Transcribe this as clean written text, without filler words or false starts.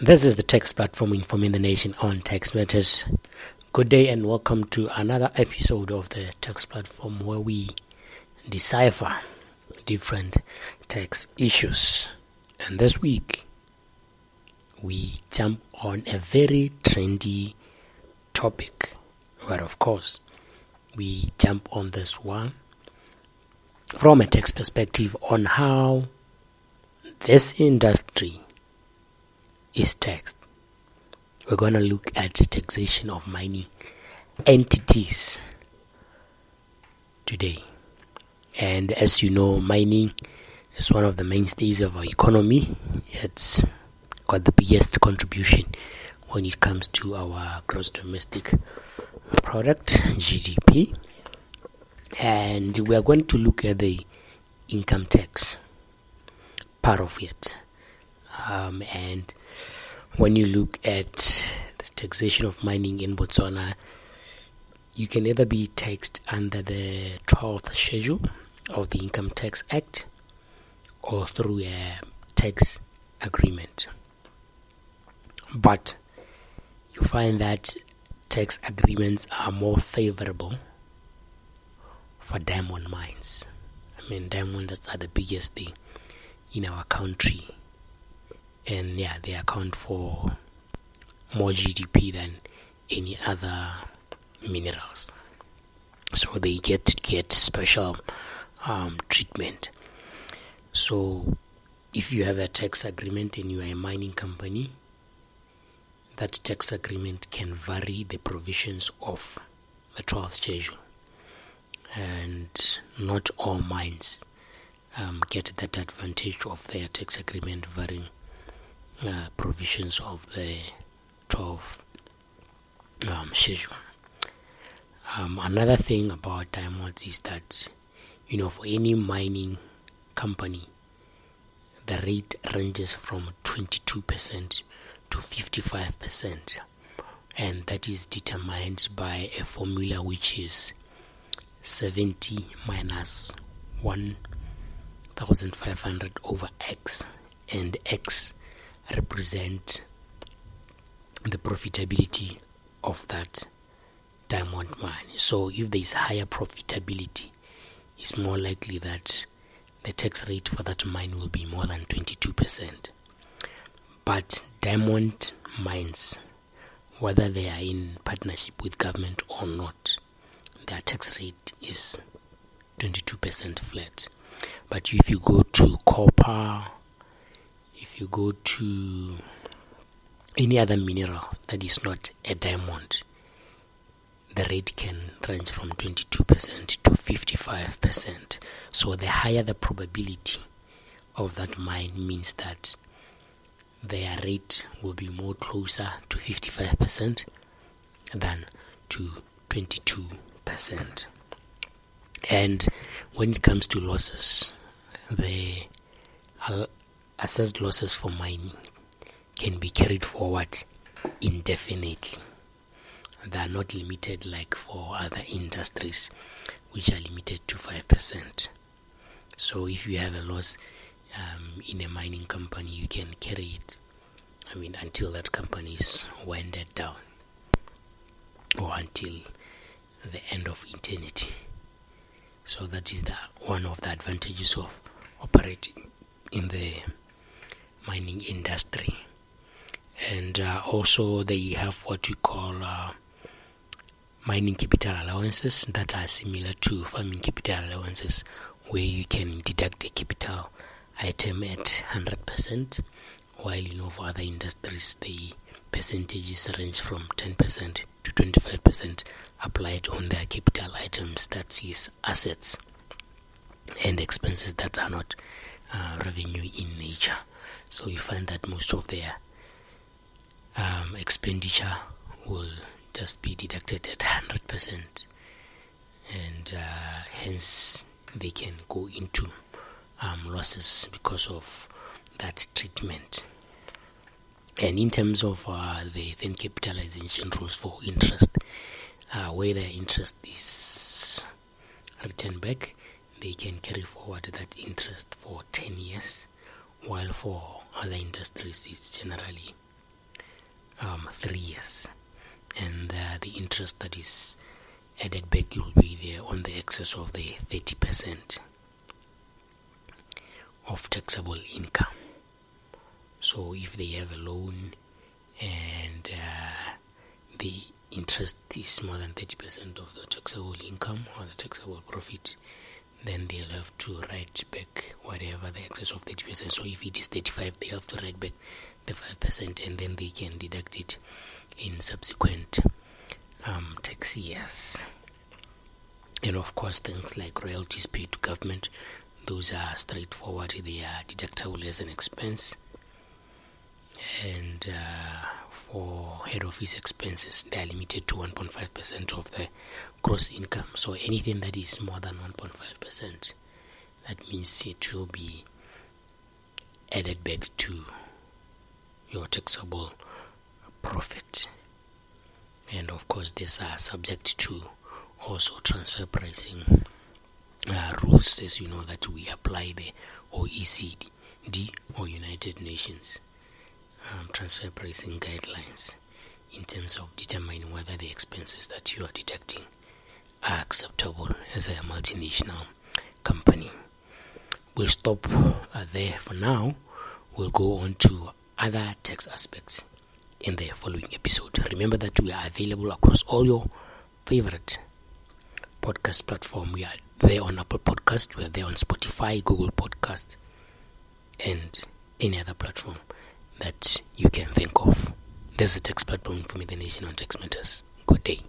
This is the text platform informing the nation on tax matters. Good day and welcome to another episode of the text platform where we decipher different tax issues. And this week, we jump on a very trendy topic. But of course, we jump on this one from a tax perspective on how this industry is taxed. We're going to look at taxation of mining entities today. And as you know, mining is one of the mainstays of our economy. It's got the biggest contribution when it comes to our gross domestic product, GDP. And we are going to look at the income tax part of it. And when you look at the taxation of mining in Botswana, you can either be taxed under the 12th schedule of the Income Tax Act or through a tax agreement. But you find that tax agreements are more favorable for diamond mines. I mean, diamonds are the biggest thing in our country. And they account for more GDP than any other minerals. So they get special treatment. So if you have a tax agreement and you are a mining company, that tax agreement can vary the provisions of the 12th schedule. And not all mines get that advantage of their tax agreement varying provisions of the 12th schedule. Another thing about diamonds is that, for any mining company, the rate ranges from 22% to 55%. And that is determined by a formula which is 70 minus 1,500 over X. And X represent the profitability of that diamond mine. So if there is higher profitability, it's more likely that the tax rate for that mine will be more than 22%. But diamond mines, whether they are in partnership with government or not, their tax rate is 22% flat. But if you go to copper, if you go to any other mineral that is not a diamond, the rate can range from 22% to 55%. So the higher the probability of that mine means that their rate will be more closer to 55% than to 22%. And when it comes to losses, the assessed losses for mining can be carried forward indefinitely. They are not limited like for other industries, which are limited to 5%. So if you have a loss in a mining company, you can carry it, until that company is winded down or until the end of eternity. So that is one of the advantages of operating in the mining industry. And also they have what we call mining capital allowances that are similar to farming capital allowances, where you can deduct a capital item at 100%, while for other industries the percentages range from 10% to 25% applied on their capital items, that is assets and expenses that are not revenue in nature. So you find that most of their expenditure will just be deducted at 100%, and hence they can go into losses because of that treatment. And in terms of the then capitalization rules for interest, where the interest is returned back, they can carry forward that interest for 10 years, while for other industries it's generally 3 years, and the interest that is added back will be there on the excess of the 30% of taxable income. So if they have a loan and the interest is more than 30% of the taxable income or the taxable profit, then they'll have to write back whatever the excess of 30%. So if it is 35, they have to write back the 5%, and then they can deduct it in subsequent tax years. And of course, things like royalties paid to government, those are straightforward. They are deductible as an expense. And for head office expenses, they are limited to 1.5% of the gross income. So anything that is more than 1.5%, that means it will be added back to your taxable profit. And of course, these are subject to also transfer pricing rules, as you know that we apply the OECD or United Nations transfer pricing guidelines in terms of determining whether the expenses that you are deducting are acceptable as a multinational company. We'll stop there for now. We'll go on to other tax aspects in the following episode. Remember that we are available across all your favorite podcast platform. We are there on Apple Podcast, we are there on Spotify, Google Podcast, and any other platform that you can think of. There's a tax platform for me, the nation on tax matters. Good day.